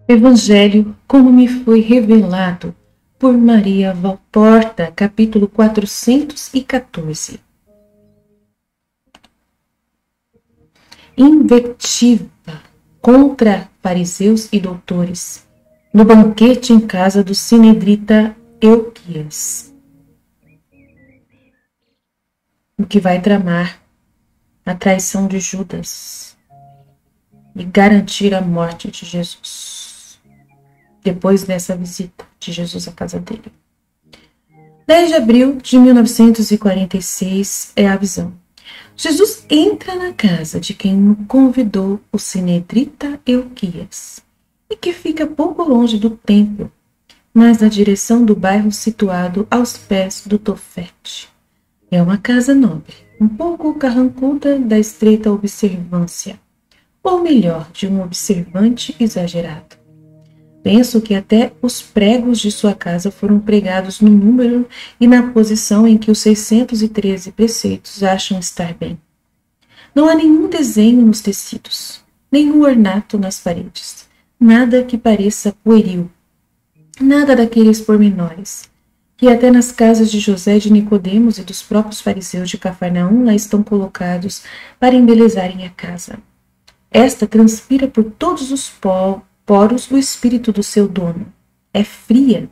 Evangelho como me foi revelado por Maria Valporta, capítulo 414. Invectiva contra fariseus e doutores, no banquete em casa do sinedrita Euquias, o que vai tramar a traição de Judas e garantir a morte de Jesus, depois dessa visita de Jesus à casa dele. 10 de abril de 1946 é a visão. Jesus entra na casa de quem o convidou, o sinedrita Euquias, e que fica pouco longe do templo, mas na direção do bairro situado aos pés do Tofete. É uma casa nobre, um pouco carrancuda da estreita observância, ou melhor, de um observante exagerado. Penso que até os pregos de sua casa foram pregados no número e na posição em que os 613 preceitos acham estar bem. Não há nenhum desenho nos tecidos, nenhum ornato nas paredes, nada que pareça pueril, nada daqueles pormenores, que até nas casas de José de Nicodemos e dos próprios fariseus de Cafarnaum lá estão colocados para embelezarem a casa. Esta transpira por todos os poros o espírito do seu dono. É fria,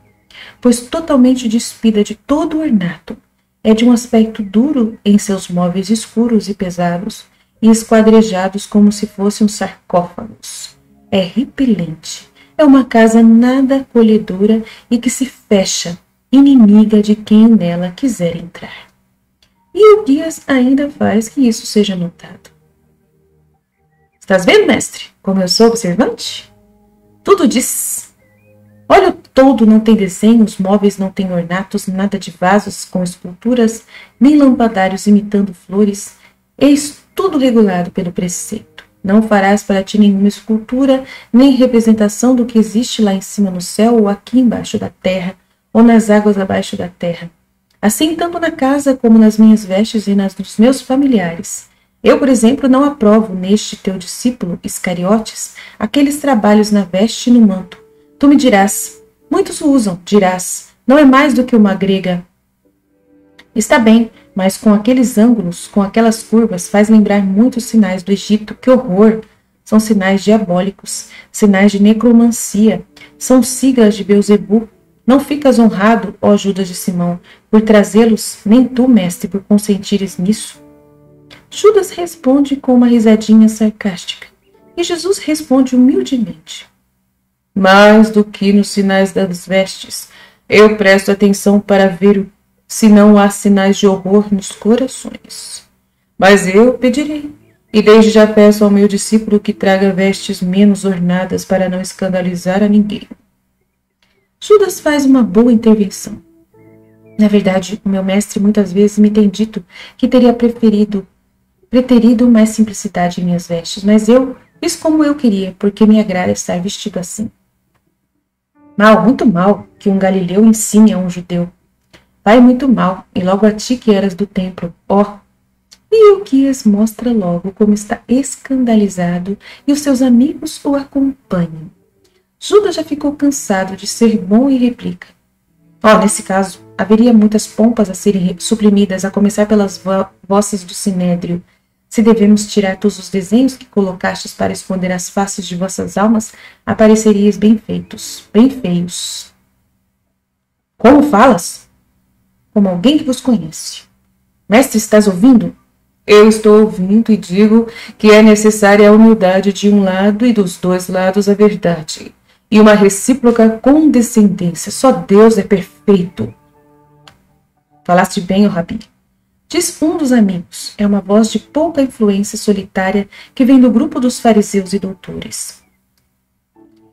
pois totalmente despida de todo o ornato. É de um aspecto duro em seus móveis escuros e pesados, e esquadrejados como se fossem sarcófagos. É repelente. É uma casa nada acolhedora e que se fecha, inimiga de quem nela quiser entrar. E o Dias ainda faz que isso seja notado. Estás vendo, mestre, como eu sou observante? Tudo diz. Olha, o todo não tem desenhos, móveis não têm ornatos, nada de vasos com esculturas, nem lampadários imitando flores. Eis tudo regulado pelo preceito. Não farás para ti nenhuma escultura, nem representação do que existe lá em cima no céu, ou aqui embaixo da terra, ou nas águas abaixo da terra. Assim, tanto na casa como nas minhas vestes e nas dos meus familiares. Eu, por exemplo, não aprovo neste teu discípulo, Iscariotes, aqueles trabalhos na veste e no manto. Tu me dirás, muitos o usam, dirás, não é mais do que uma grega. Está bem, mas com aqueles ângulos, com aquelas curvas, faz lembrar muitos sinais do Egito. Que horror! São sinais diabólicos, sinais de necromancia, são siglas de Beelzebu. Não ficas honrado, ó Judas de Simão, por trazê-los, nem tu, mestre, por consentires nisso. Judas responde com uma risadinha sarcástica, e Jesus responde humildemente. Mais do que nos sinais das vestes, eu presto atenção para ver se não há sinais de horror nos corações. Mas eu pedirei, e desde já peço ao meu discípulo que traga vestes menos ornadas para não escandalizar a ninguém. Judas faz uma boa intervenção. Na verdade, o meu mestre muitas vezes me tem dito que teria preterido mais simplicidade em minhas vestes, mas eu fiz como eu queria, porque me agrada estar vestido assim. Mal, muito mal, que um galileu ensine a um judeu. Vai muito mal, e logo a ti que eras do templo, ó. E Euquias mostra logo como está escandalizado e os seus amigos o acompanham. Judas já ficou cansado de ser bom e replica. Nesse caso, haveria muitas pompas a serem suprimidas, a começar pelas vossas do sinédrio. Se devemos tirar todos os desenhos que colocastes para esconder as faces de vossas almas, apareceríeis bem feitos, bem feios. Como falas? Como alguém que vos conhece. Mestre, estás ouvindo? Eu estou ouvindo e digo que é necessária a humildade de um lado e dos dois lados a verdade. E uma recíproca condescendência. Só Deus é perfeito. Falaste bem, ó Rabi. Diz um dos amigos. É uma voz de pouca influência solitária que vem do grupo dos fariseus e doutores.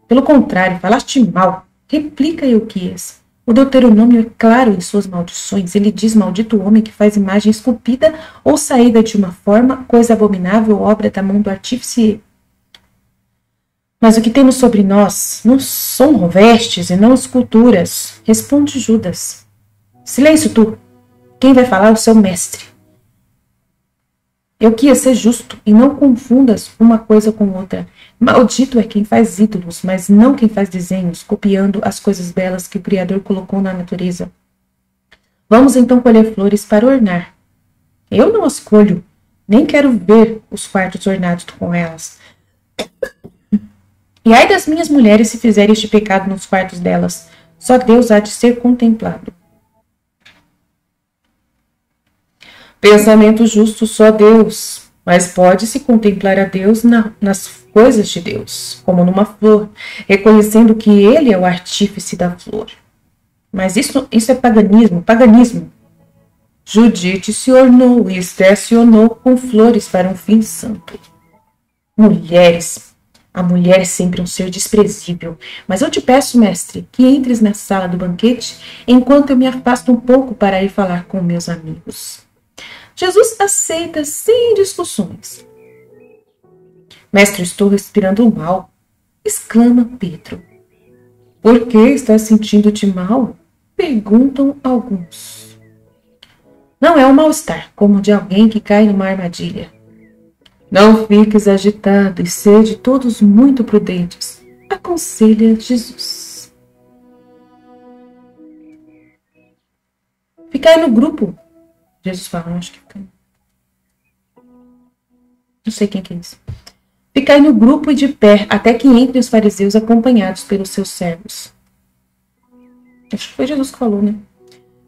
Pelo contrário, falaste mal. Replica Euquias. O Deuteronômio é claro em suas maldições. Ele diz: maldito o homem que faz imagem esculpida ou saída de uma forma, coisa abominável, obra da mão do artífice. Mas o que temos sobre nós não são vestes e não esculturas. Responde Judas. Silêncio tu! Quem vai falar é o seu mestre. Euquias, ser justo e não confundas uma coisa com outra. Maldito é quem faz ídolos, mas não quem faz desenhos, copiando as coisas belas que o Criador colocou na natureza. Vamos então colher flores para ornar. Eu não as colho, nem quero ver os quartos ornados com elas. E ai das minhas mulheres se fizerem este pecado nos quartos delas. Só Deus há de ser contemplado. Pensamento justo, só Deus. Mas pode-se contemplar a Deus nas coisas de Deus, como numa flor, reconhecendo que Ele é o artífice da flor. Mas isso é paganismo. Judite se ornou e Esté se ornou com flores para um fim santo. Mulheres, a mulher é sempre um ser desprezível, mas eu te peço, mestre, que entres na sala do banquete enquanto eu me afasto um pouco para ir falar com meus amigos. Jesus aceita sem discussões. Mestre, estou respirando mal, exclama Pedro. Por que estás sentindo-te mal? Perguntam alguns. Não é um mal-estar, como de alguém que cai numa armadilha. Não fiques agitado e sede todos muito prudentes, aconselha Jesus. Ficai no grupo. Jesus fala, acho que fica. Não sei quem que é isso. Ficai no grupo e de pé, até que entrem os fariseus acompanhados pelos seus servos. Acho que foi Jesus que falou, né?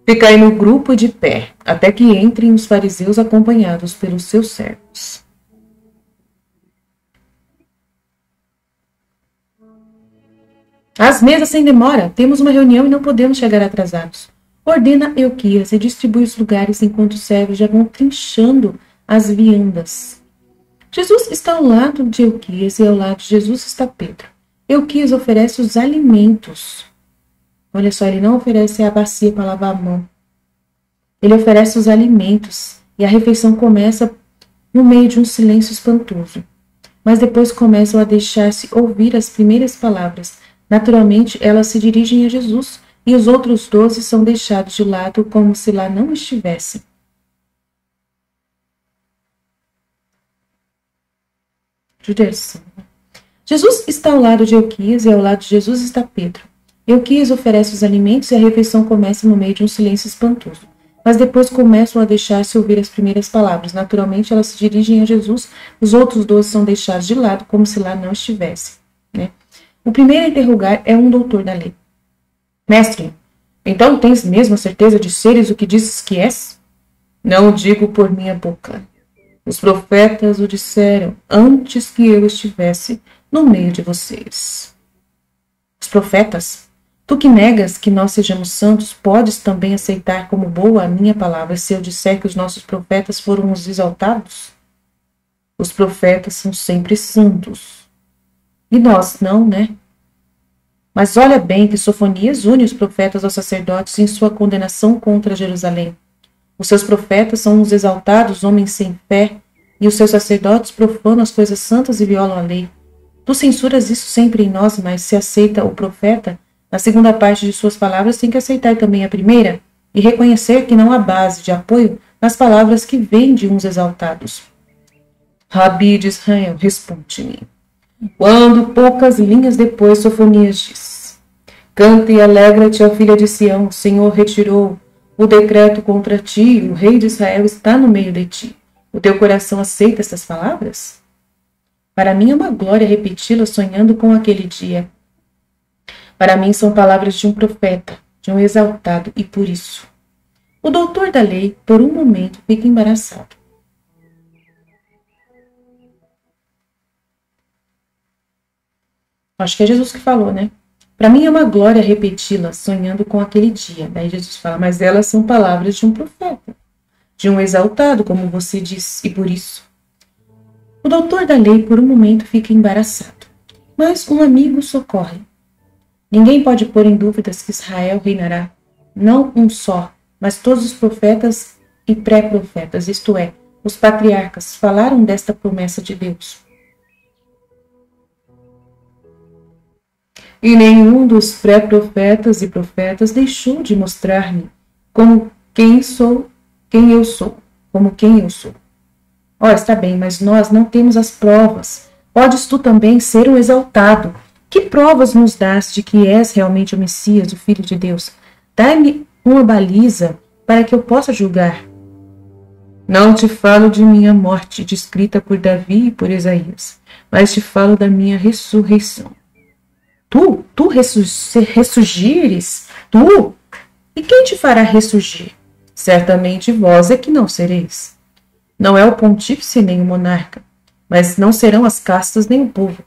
Ficai no grupo e de pé, até que entrem os fariseus acompanhados pelos seus servos. Às mesas sem demora, temos uma reunião e não podemos chegar atrasados. Ordena Euquias e distribui os lugares enquanto os servos já vão trinchando as viandas. Jesus está ao lado de Euquias e ao lado de Jesus está Pedro. Euquias oferece os alimentos. Olha só, ele não oferece a bacia para lavar a mão. Ele oferece os alimentos e a refeição começa no meio de um silêncio espantoso. Mas depois começam a deixar-se ouvir as primeiras palavras. Naturalmente, elas se dirigem a Jesus e os outros 12 são deixados de lado como se lá não estivessem. Judação. Jesus está ao lado de Euquias e ao lado de Jesus está Pedro. Euquias oferece os alimentos e a refeição começa no meio de um silêncio espantoso. Mas depois começam a deixar-se ouvir as primeiras palavras. Naturalmente, elas se dirigem a Jesus. Os outros 12 são deixados de lado, como se lá não estivessem. Né? O primeiro a interrogar é um doutor da lei. Mestre, então tens mesmo a certeza de seres o que dizes que és? Não o digo por minha boca. Os profetas o disseram antes que eu estivesse no meio de vocês. Os profetas? Tu que negas que nós sejamos santos, podes também aceitar como boa a minha palavra se eu disser que os nossos profetas foram os exaltados? Os profetas são sempre santos. E nós não, né? Mas olha bem que Sofonias une os profetas aos sacerdotes em sua condenação contra Jerusalém. Os seus profetas são os exaltados homens sem fé, e os seus sacerdotes profanam as coisas santas e violam a lei. Tu censuras isso sempre em nós, mas se aceita o profeta, na segunda parte de suas palavras tem que aceitar também a primeira e reconhecer que não há base de apoio nas palavras que vêm de uns exaltados. Rabi de Israel, responde-me. Quando poucas linhas depois Sofonias diz: Canta e alegra-te, ó filha de Sião, o Senhor retirou o decreto contra ti, o rei de Israel está no meio de ti. O teu coração aceita essas palavras? Para mim é uma glória repeti-las sonhando com aquele dia. Para mim são palavras de um profeta, de um exaltado, e por isso. O doutor da lei, por um momento, fica embaraçado. Acho que é Jesus que falou, né? Para mim é uma glória repeti-las, sonhando com aquele dia. Daí Jesus fala, mas elas são palavras de um profeta, de um exaltado, como você diz, e por isso. O doutor da lei, por um momento, fica embaraçado. Mas um amigo socorre. Ninguém pode pôr em dúvidas que Israel reinará, não um só, mas todos os profetas e pré-profetas, isto é, os patriarcas, falaram desta promessa de Deus. E nenhum dos pré-profetas e profetas deixou de mostrar-me como quem eu sou. Está bem, mas nós não temos as provas. Podes tu também ser um exaltado. Que provas nos dás de que és realmente o Messias, o Filho de Deus? Dai-me uma baliza para que eu possa julgar. Não te falo de minha morte, descrita por Davi e por Isaías, mas te falo da minha ressurreição. Tu ressurgires? Tu? E quem te fará ressurgir? Certamente vós é que não sereis. Não é o pontífice nem o monarca, mas não serão as castas nem o povo,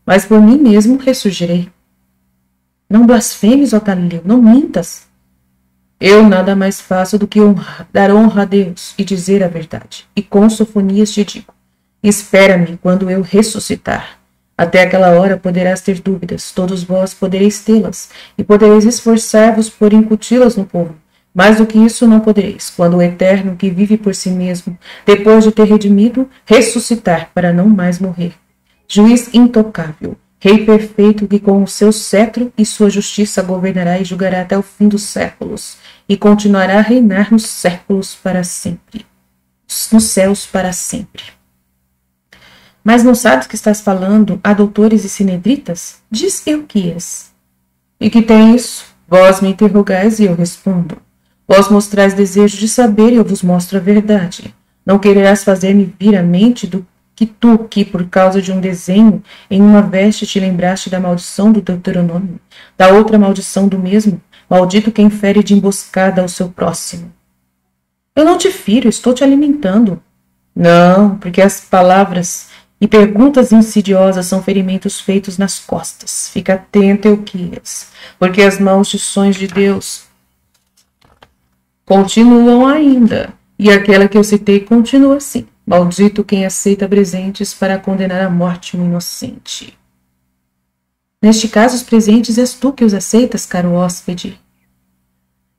mas por mim mesmo ressurgirei. Não blasfemes, ó Galileu, não mintas. Eu nada mais faço do que dar honra a Deus e dizer a verdade. E com sofonias te digo, espera-me quando eu ressuscitar. Até aquela hora poderás ter dúvidas, todos vós podereis tê-las, e podereis esforçar-vos por incuti-las no povo. Mais do que isso não podereis, quando o Eterno, que vive por si mesmo, depois de ter redimido, ressuscitar para não mais morrer. Juiz intocável, Rei perfeito, que com o seu cetro e sua justiça governará e julgará até o fim dos séculos, e continuará a reinar nos séculos para sempre, nos céus para sempre. Mas não sabes que estás falando a doutores e sinedritas? Diz Euquias. E que tem isso? Vós me interrogais e eu respondo. Vós mostrais desejo de saber e eu vos mostro a verdade. Não quererás fazer-me vir à mente do que tu, que por causa de um desenho em uma veste te lembraste da maldição do Deuteronômio, da outra maldição do mesmo, maldito quem fere de emboscada ao seu próximo. Eu não te firo, estou te alimentando. Não, porque as palavras e perguntas insidiosas são ferimentos feitos nas costas. Fica atento, Euquias, porque as maldições de Deus continuam ainda, e aquela que eu citei continua assim. Maldito quem aceita presentes para condenar à morte um inocente. Neste caso, os presentes és tu que os aceitas, caro hóspede.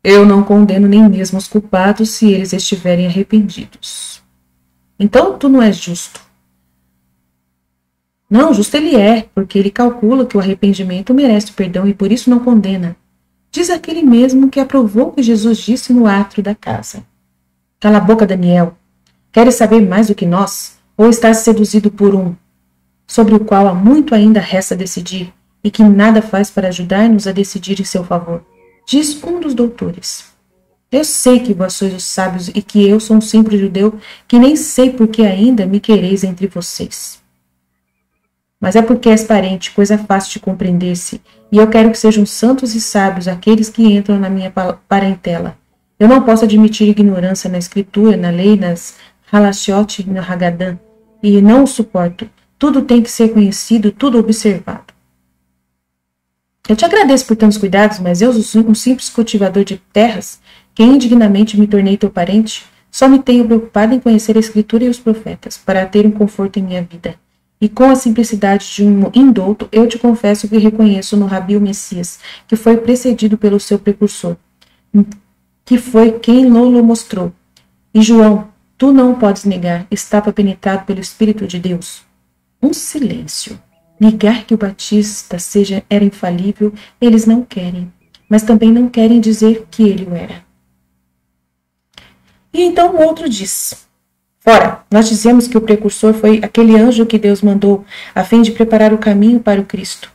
Eu não condeno nem mesmo os culpados se eles estiverem arrependidos. Então tu não és justo. Não, justo ele é, porque ele calcula que o arrependimento merece o perdão e por isso não condena. Diz aquele mesmo que aprovou o que Jesus disse no átrio da casa. Cala a boca, Daniel. Queres saber mais do que nós? Ou estás seduzido por um, sobre o qual há muito ainda resta decidir, e que nada faz para ajudar-nos a decidir em seu favor? Diz um dos doutores. Eu sei que vós sois os sábios e que eu sou um simples judeu que nem sei por que ainda me quereis entre vocês. Mas é porque és parente, coisa fácil de compreender-se, e eu quero que sejam santos e sábios aqueles que entram na minha parentela. Eu não posso admitir ignorância na escritura, na lei, nas Halachot e no Haggadah, e não o suporto. Tudo tem que ser conhecido, tudo observado. Eu te agradeço por tantos cuidados, mas eu, um simples cultivador de terras, que indignamente me tornei teu parente, só me tenho preocupado em conhecer a escritura e os profetas, para ter um conforto em minha vida. E com a simplicidade de um indouto, eu te confesso que reconheço no Rabi o Messias, que foi precedido pelo seu precursor, que foi quem Lolo mostrou. E João, tu não podes negar, estava penetrado pelo Espírito de Deus. Um silêncio. Negar que o Batista era infalível, eles não querem, mas também não querem dizer que ele o era. E então o outro diz: Ora, nós dizemos que o precursor foi aquele anjo que Deus mandou a fim de preparar o caminho para o Cristo.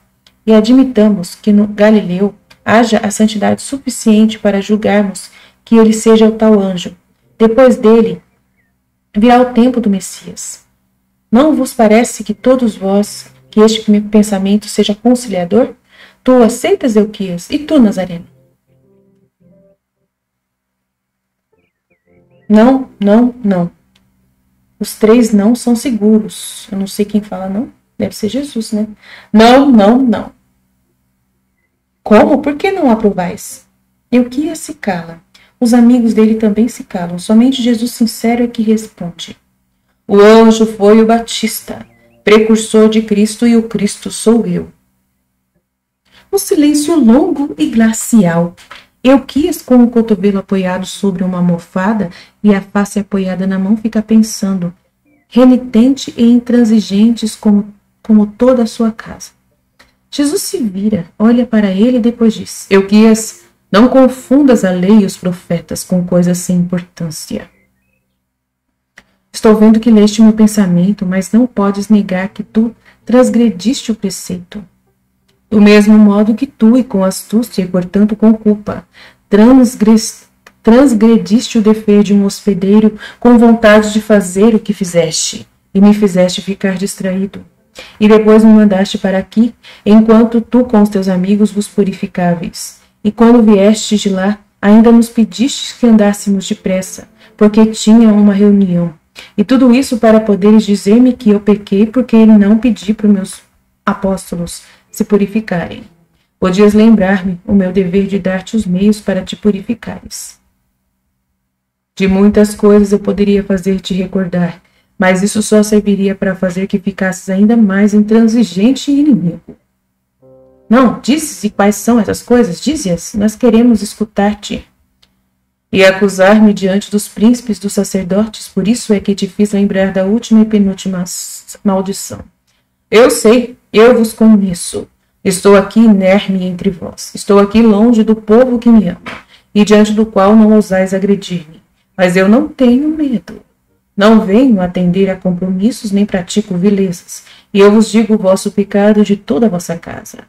E admitamos que no Galileu haja a santidade suficiente para julgarmos que ele seja o tal anjo. Depois dele virá o tempo do Messias. Não vos parece que todos vós, que este pensamento seja conciliador? Tu aceitas, Euquias, e tu, Nazareno? Não, não, não. Os três não são seguros. Eu não sei quem fala não. Deve ser Jesus, né? Não, não, não. Como? Por que não aprovais? Euquias se cala. Os amigos dele também se calam. Somente Jesus sincero é que responde. O anjo foi o Batista, precursor de Cristo, e o Cristo sou eu. Um silêncio longo e glacial. Euquias, com o cotovelo apoiado sobre uma almofada e a face apoiada na mão, fica pensando, renitente e intransigentes como toda a sua casa. Jesus se vira, olha para ele e depois diz: Euquias, não confundas a lei e os profetas com coisas sem importância. Estou vendo que leste meu pensamento, mas não podes negar que tu transgrediste o preceito. Do mesmo modo que tu, e com astúcia e portanto com culpa, transgrediste o dever de um hospedeiro com vontade de fazer o que fizeste, e me fizeste ficar distraído. E depois me mandaste para aqui, enquanto tu com os teus amigos vos purificáveis. E quando viestes de lá, ainda nos pedistes que andássemos depressa, porque tinha uma reunião. E tudo isso para poderes dizer-me que eu pequei porque não pedi para os meus apóstolos se purificarem. Podias lembrar-me o meu dever de dar-te os meios para te purificares. De muitas coisas eu poderia fazer-te recordar, mas isso só serviria para fazer que ficasses ainda mais intransigente e inimigo. Não, dizes-e quais são essas coisas? Dize-as, nós queremos escutar-te. E acusar-me diante dos príncipes dos sacerdotes, por isso é que te fiz lembrar da última e penúltima maldição. Eu sei, eu vos conheço. Estou aqui inerme entre vós. Estou aqui longe do povo que me ama, e diante do qual não ousais agredir-me. Mas eu não tenho medo. Não venho atender a compromissos, nem pratico vilezas. E eu vos digo o vosso pecado de toda a vossa casa.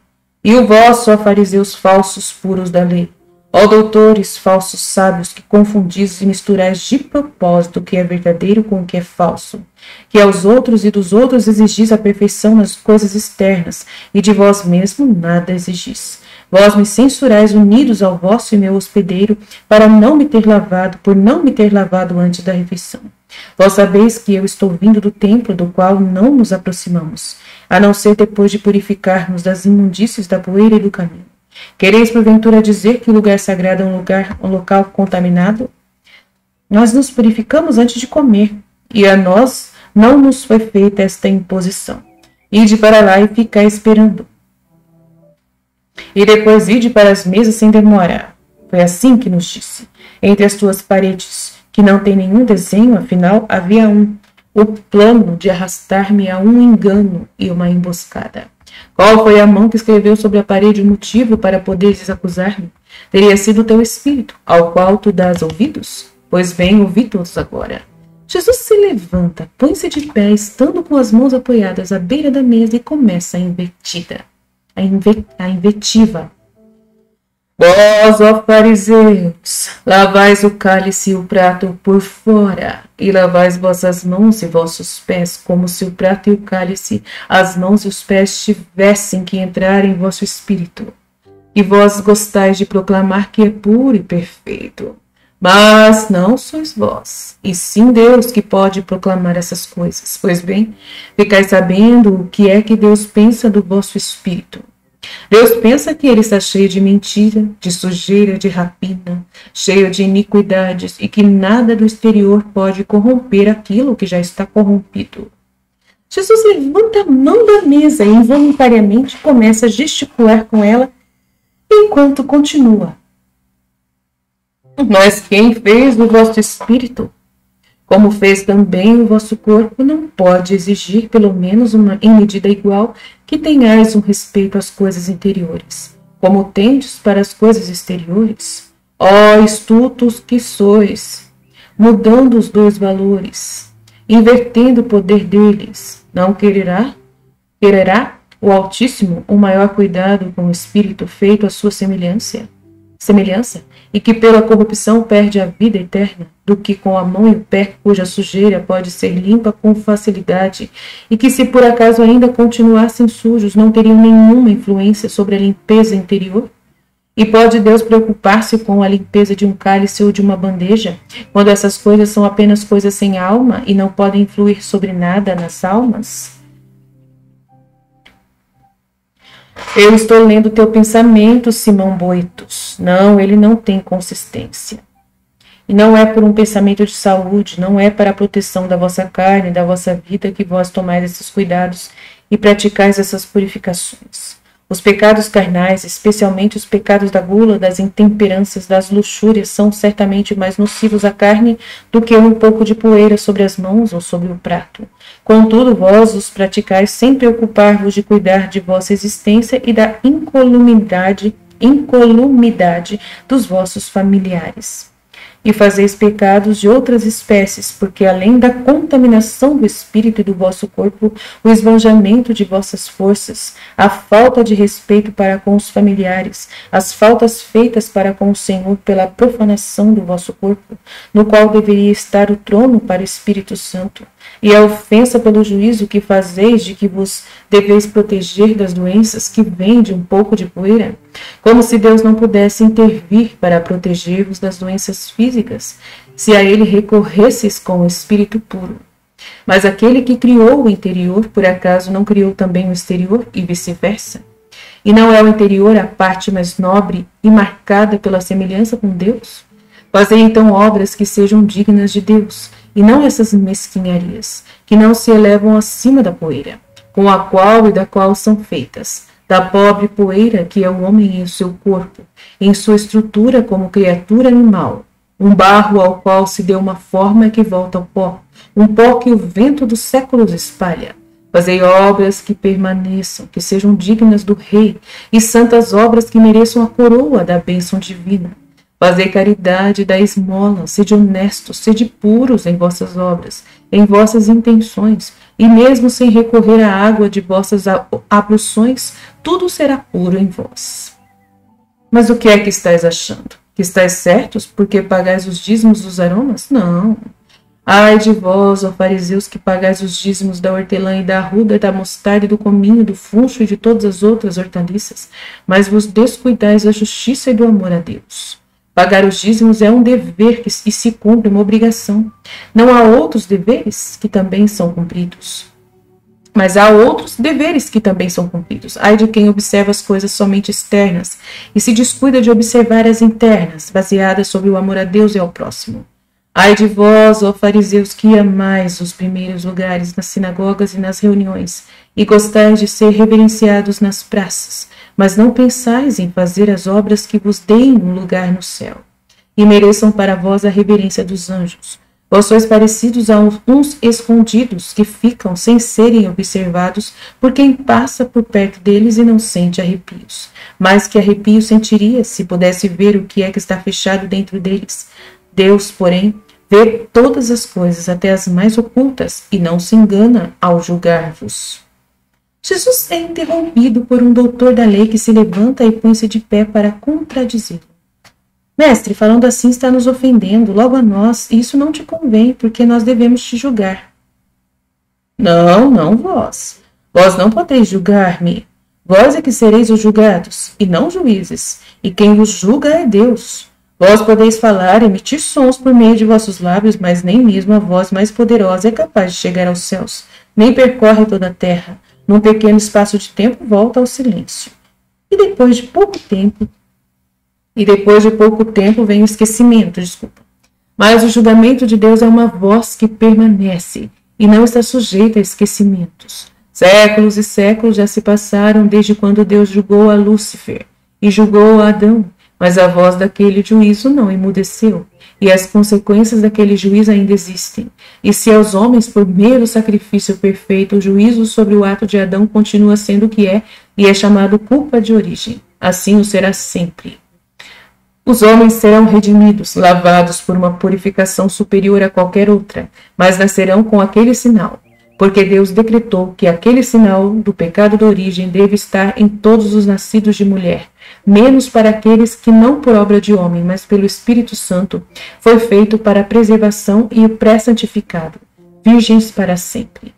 E o vosso, ó fariseus falsos puros da lei, ó doutores falsos sábios, que confundis e misturais de propósito o que é verdadeiro com o que é falso, que aos outros e dos outros exigis a perfeição nas coisas externas, e de vós mesmo nada exigis. Vós me censurais unidos ao vosso e meu hospedeiro, para não me ter lavado, por não me ter lavado antes da refeição. Vós sabeis que eu estou vindo do templo, do qual não nos aproximamos, a não ser depois de purificar-nos das imundícies da poeira e do caminho. Quereis porventura dizer que o lugar sagrado é um local contaminado? Nós nos purificamos antes de comer, e a nós não nos foi feita esta imposição. Ide para lá e ficai esperando. E depois ide para as mesas sem demora. Foi assim que nos disse. Entre as tuas paredes, que não tem nenhum desenho, afinal havia o plano de arrastar-me a um engano e uma emboscada. Qual foi a mão que escreveu sobre a parede o motivo para poderes acusar-me? Teria sido o teu espírito, ao qual tu dás ouvidos? Pois bem, ouvi todos agora. Jesus se levanta, põe-se de pé, estando com as mãos apoiadas à beira da mesa, e começa a invetiva. Vós, ó fariseus, lavais o cálice e o prato por fora, e lavais vossas mãos e vossos pés, como se o prato e o cálice, as mãos e os pés tivessem que entrar em vosso espírito. E vós gostais de proclamar que é puro e perfeito. Mas não sois vós, e sim Deus que pode proclamar essas coisas. Pois bem, ficais sabendo o que é que Deus pensa do vosso espírito. Deus pensa que ele está cheio de mentira, de sujeira, de rapina, cheio de iniquidades, e que nada do exterior pode corromper aquilo que já está corrompido. Jesus levanta a mão da mesa e involuntariamente começa a gesticular com ela, enquanto continua. Mas quem fez o vosso espírito, como fez também o vosso corpo, não pode exigir, pelo menos em medida igual, que tenhais um respeito às coisas interiores, como tendes para as coisas exteriores. Ó estultos que sois, mudando os dois valores, invertendo o poder deles, não quererá o Altíssimo um maior cuidado com o espírito feito à sua semelhança, e que pela corrupção perde a vida eterna, do que com a mão e o pé cuja sujeira pode ser limpa com facilidade, e que se por acaso ainda continuassem sujos não teriam nenhuma influência sobre a limpeza interior? E pode Deus preocupar-se com a limpeza de um cálice ou de uma bandeja, quando essas coisas são apenas coisas sem alma e não podem influir sobre nada nas almas? Eu estou lendo teu pensamento, Simão Boetos. Não, ele não tem consistência. E não é por um pensamento de saúde, não é para a proteção da vossa carne, da vossa vida, que vós tomais esses cuidados e praticais essas purificações. Os pecados carnais, especialmente os pecados da gula, das intemperâncias, das luxúrias, são certamente mais nocivos à carne do que um pouco de poeira sobre as mãos ou sobre o prato. Contudo, vós os praticais sem preocupar-vos de cuidar de vossa existência e da incolumidade dos vossos familiares. e fazeis pecados de outras espécies, porque além da contaminação do espírito e do vosso corpo, o esbanjamento de vossas forças, a falta de respeito para com os familiares, as faltas feitas para com o Senhor pela profanação do vosso corpo, no qual deveria estar o trono para o Espírito Santo, e a ofensa pelo juízo que fazeis de que vos deveis proteger das doenças que vêm de um pouco de poeira, como se Deus não pudesse intervir para proteger-vos das doenças físicas, se a ele recorresseis com o espírito puro. Mas aquele que criou o interior, por acaso não criou também o exterior e vice-versa? E não é o interior a parte mais nobre e marcada pela semelhança com Deus? Fazei então obras que sejam dignas de Deus, e não essas mesquinharias, que não se elevam acima da poeira, com a qual e da qual são feitas, da pobre poeira que é o homem em seu corpo, em sua estrutura como criatura animal, um barro ao qual se deu uma forma que volta ao pó, um pó que o vento dos séculos espalha. Fazei obras que permaneçam, que sejam dignas do rei, e santas obras que mereçam a coroa da bênção divina. Fazei caridade, dai esmola, sede honestos, sede puros em vossas obras, em vossas intenções, e mesmo sem recorrer à água de vossas abluções, tudo será puro em vós. Mas o que é que estáis achando? Que estáis certos porque pagais os dízimos dos aromas? Não. Ai de vós, ó fariseus, que pagais os dízimos da hortelã e da arruda, da mostarda e do cominho, do funcho e de todas as outras hortaliças, mas vos descuidais da justiça e do amor a Deus. Pagar os dízimos é um dever e se cumpre uma obrigação. Não há outros deveres que também são cumpridos. Mas há outros deveres que também são cumpridos. Ai de quem observa as coisas somente externas e se descuida de observar as internas, baseadas sobre o amor a Deus e ao próximo. Ai de vós, ó fariseus, que amais os primeiros lugares nas sinagogas e nas reuniões, e gostais de ser reverenciados nas praças, mas não pensais em fazer as obras que vos deem um lugar no céu, e mereçam para vós a reverência dos anjos. Vós sois parecidos a uns escondidos, que ficam sem serem observados por quem passa por perto deles e não sente arrepios. Mas que arrepio sentiria se pudesse ver o que é que está fechado dentro deles. Deus, porém, vê todas as coisas, até as mais ocultas, e não se engana ao julgar-vos. Jesus é interrompido por um doutor da lei que se levanta e põe-se de pé para contradizê-lo. Mestre, falando assim está nos ofendendo, logo a nós, e isso não te convém, porque nós devemos te julgar. Não, não vós. Vós não podeis julgar-me. Vós é que sereis os julgados, e não juízes, e quem vos julga é Deus. Vós podeis falar, emitir sons por meio de vossos lábios, mas nem mesmo a voz mais poderosa é capaz de chegar aos céus, nem percorre toda a terra. Num pequeno espaço de tempo volta ao silêncio. E depois de pouco tempo vem o esquecimento, Mas o julgamento de Deus é uma voz que permanece e não está sujeita a esquecimentos. Séculos e séculos já se passaram desde quando Deus julgou a Lúcifer e julgou a Adão, mas a voz daquele juízo não emudeceu, e as consequências daquele juízo ainda existem. E se aos homens, por meio do sacrifício perfeito, o juízo sobre o ato de Adão continua sendo o que é, e é chamado culpa de origem, assim o será sempre. Os homens serão redimidos, lavados por uma purificação superior a qualquer outra, mas nascerão com aquele sinal, porque Deus decretou que aquele sinal do pecado da origem deve estar em todos os nascidos de mulher, menos para aqueles que não por obra de homem, mas pelo Espírito Santo, foi feito para a preservação e o pré-santificado, virgens para sempre.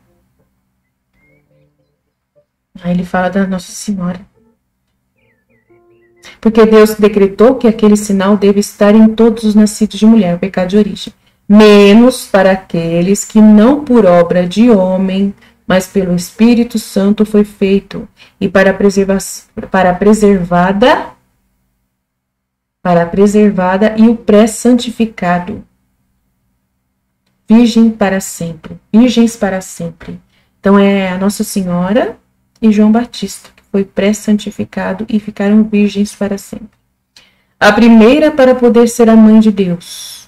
Aí ele fala da Nossa Senhora. Porque Deus decretou que aquele sinal deve estar em todos os nascidos de mulher, o pecado de origem, menos para aqueles que não por obra de homem, mas pelo Espírito Santo foi feito, e para a preservada e o pré-santificado, virgens para sempre. Então é a Nossa Senhora e João Batista, que foi pré-santificado e ficaram virgens para sempre. A primeira para poder ser a mãe de Deus,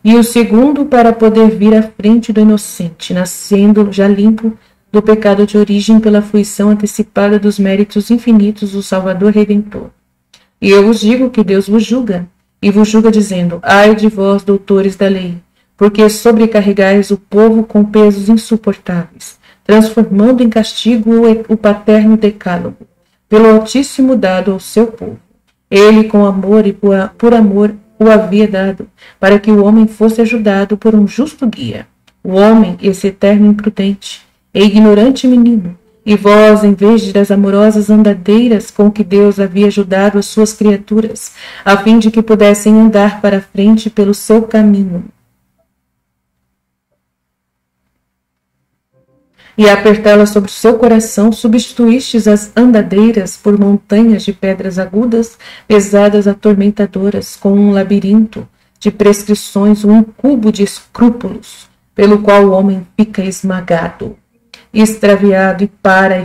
e o segundo para poder vir à frente do inocente, nascendo já limpo do pecado de origem pela fruição antecipada dos méritos infinitos do Salvador Redentor. E eu vos digo que Deus vos julga, e vos julga dizendo: ai de vós, doutores da lei, porque sobrecarregais o povo com pesos insuportáveis, transformando em castigo o paterno decálogo, pelo Altíssimo dado ao seu povo. Ele, com amor e por amor, o havia dado, para que o homem fosse ajudado por um justo guia. O homem, esse eterno imprudente e ignorante menino, e vós, em vez das amorosas andadeiras com que Deus havia ajudado as suas criaturas, a fim de que pudessem andar para frente pelo seu caminho, e apertá-la sobre o seu coração, substituístes as andadeiras por montanhas de pedras agudas, pesadas, atormentadoras, com um labirinto de prescrições, um cubo de escrúpulos, pelo qual o homem fica esmagado, extraviado, e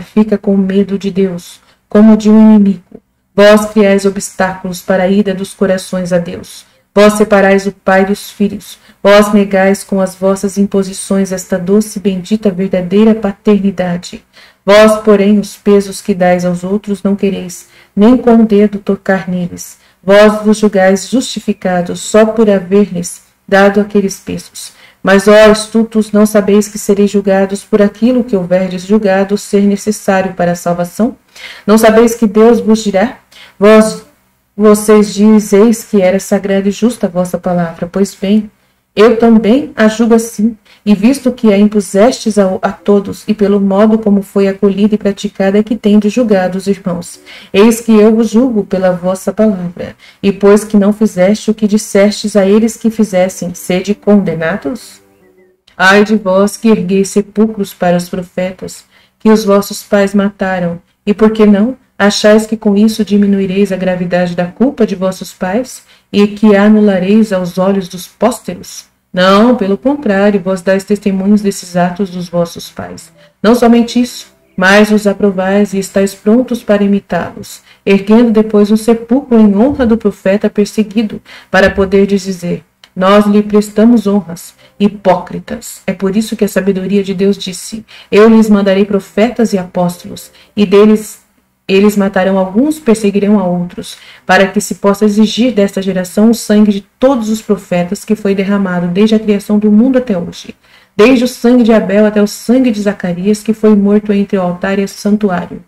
fica com medo de Deus, como de um inimigo. Vós criais obstáculos para a ida dos corações a Deus. Vós separais o pai dos filhos. Vós negais com as vossas imposições esta doce, bendita, verdadeira paternidade. Vós, porém, os pesos que dais aos outros não quereis, nem com o dedo tocar neles. Vós vos julgais justificados só por haver-lhes dado aqueles pesos. Mas, ó estultos, não sabeis que sereis julgados por aquilo que houverdes julgado ser necessário para a salvação? Não sabeis que Deus vos dirá? Vocês dizeis que era sagrada e justa a vossa palavra. Pois bem, eu também a julgo assim, e visto que a impusestes a todos, e pelo modo como foi acolhida e praticada é que tendes julgado os irmãos. Eis que eu vos julgo pela vossa palavra, e pois que não fizeste o que dissestes a eles que fizessem, sede condenados? Ai de vós que ergueis sepulcros para os profetas, que os vossos pais mataram, e por que não? Achais que com isso diminuireis a gravidade da culpa de vossos pais, e que a anulareis aos olhos dos pósteros? Não, pelo contrário, vós dais testemunhos desses atos dos vossos pais. Não somente isso, mas os aprovais e estáis prontos para imitá-los, erguendo depois um sepulcro em honra do profeta perseguido, para poderdes dizer: nós lhe prestamos honras. Hipócritas! É por isso que a sabedoria de Deus disse: eu lhes mandarei profetas e apóstolos, e deles eles matarão alguns, perseguirão a outros, para que se possa exigir desta geração o sangue de todos os profetas que foi derramado desde a criação do mundo até hoje, desde o sangue de Abel até o sangue de Zacarias, que foi morto entre o altar e o santuário.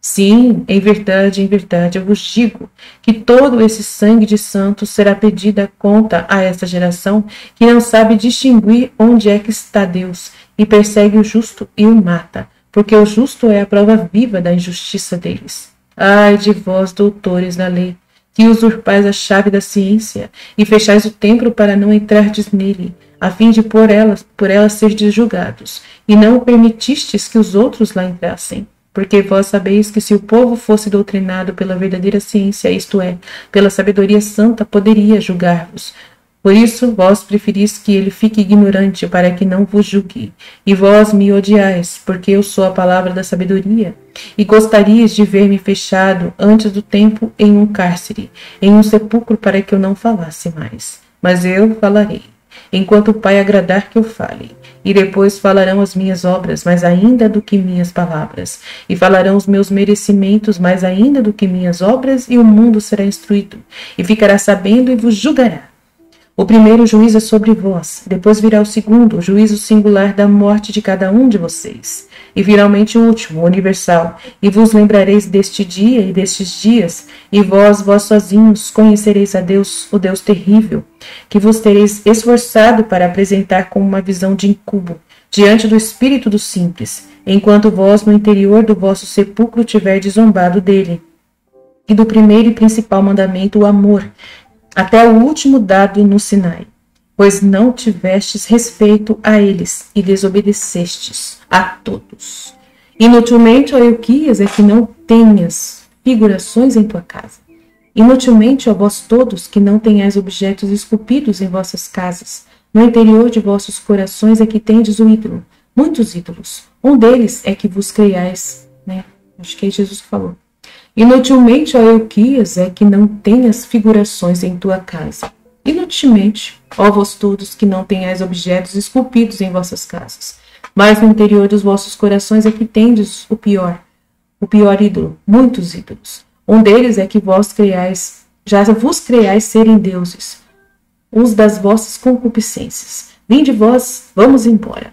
Sim, em verdade, eu vos digo que todo esse sangue de santos será pedida conta a esta geração que não sabe distinguir onde é que está Deus, e persegue o justo e o mata, porque o justo é a prova viva da injustiça deles. Ai de vós, doutores da lei, que usurpais a chave da ciência e fechais o templo para não entrardes nele, a fim de por ela serdes julgados, e não permitistes que os outros lá entrassem. Porque vós sabeis que se o povo fosse doutrinado pela verdadeira ciência, isto é, pela sabedoria santa, poderia julgar-vos. Por isso, vós preferis que ele fique ignorante, para que não vos julgue. E vós me odiais, porque eu sou a palavra da sabedoria. E gostarias de ver-me fechado antes do tempo em um cárcere, em um sepulcro, para que eu não falasse mais. Mas eu falarei, enquanto o Pai agradar que eu fale. E depois falarão as minhas obras, mais ainda do que minhas palavras. E falarão os meus merecimentos, mais ainda do que minhas obras, e o mundo será instruído, e ficará sabendo e vos julgará. O primeiro juízo é sobre vós, depois virá o segundo, o juízo singular da morte de cada um de vocês. E finalmente o último, o universal, e vos lembrareis deste dia e destes dias, e vós sozinhos, conhecereis a Deus, o Deus terrível, que vos tereis esforçado para apresentar como uma visão de incubo, diante do espírito do simples, enquanto vós no interior do vosso sepulcro tiverdes zombado dele. E do primeiro e principal mandamento, o amor, até o último dado no Sinai, pois não tivestes respeito a eles e desobedecestes a todos. Inutilmente, ó Euquias, é que não tenhas figurações em tua casa. Inutilmente, ó vós todos, que não tenhais objetos esculpidos em vossas casas. No interior de vossos corações é que tendes o ídolo, muitos ídolos. Um deles é que vos criais, né? Acho que é Jesus que falou. Inutilmente, ó Euquias, é que não tenhas figurações em tua casa. Inutilmente, ó vós todos, que não tenhais objetos esculpidos em vossas casas. Mas no interior dos vossos corações é que tendes o pior ídolo, muitos ídolos. Um deles é que vós criais já vos creais serem deuses, uns das vossas concupiscências. Vinde vós, vamos embora.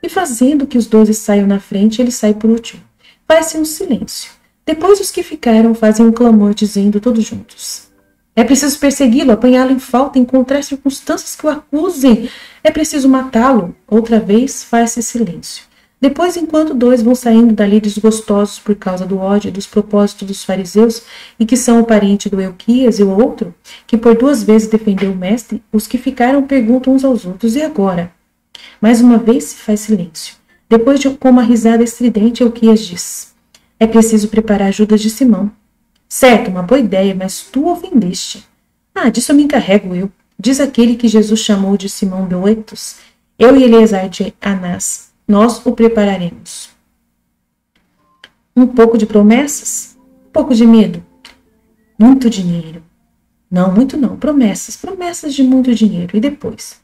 E fazendo que os 12 saiam na frente, ele sai por último. Faz-se um silêncio. Depois os que ficaram fazem um clamor, dizendo todos juntos: é preciso persegui-lo, apanhá-lo em falta, encontrar circunstâncias que o acusem. É preciso matá-lo. Outra vez faz-se silêncio. Depois, enquanto 2 vão saindo dali desgostosos por causa do ódio e dos propósitos dos fariseus, e que são o parente do Euquias e o outro, que por 2 vezes defendeu o mestre, os que ficaram perguntam uns aos outros: e agora? Mais uma vez se faz silêncio. Depois, com uma risada estridente, Euquias diz: é preciso preparar Judas de Simão. Certo, uma boa ideia, mas tu ofendeste. Ah, disso me encarrego eu. Diz aquele que Jesus chamou de Simão Boetos. Eu e Eleazar de Anás, nós o prepararemos. Um pouco de promessas? Um pouco de medo? Muito dinheiro. Não, muito não. Promessas. Promessas de muito dinheiro. E depois?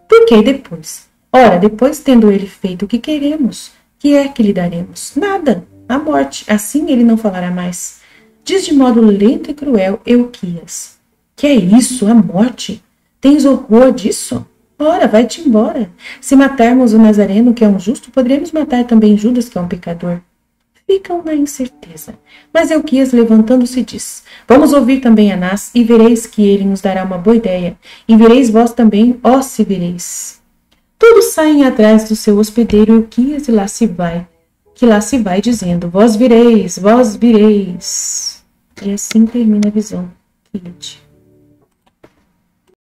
Por que depois? Ora, depois, tendo ele feito o que queremos, que é que lhe daremos? Nada. A morte. Assim ele não falará mais. Diz de modo lento e cruel Euquias: que é isso, a morte? Tens horror disso? Ora, vai-te embora. Se matarmos o Nazareno, que é um justo, poderemos matar também Judas, que é um pecador. Ficam na incerteza. Mas Euquias, levantando-se, diz: vamos ouvir também Anás, e vereis que ele nos dará uma boa ideia. E vereis vós também, ó se vereis. Todos saem atrás do seu hospedeiro Euquias, e lá se vai, dizendo: vós vireis, vós vireis. E assim termina a visão.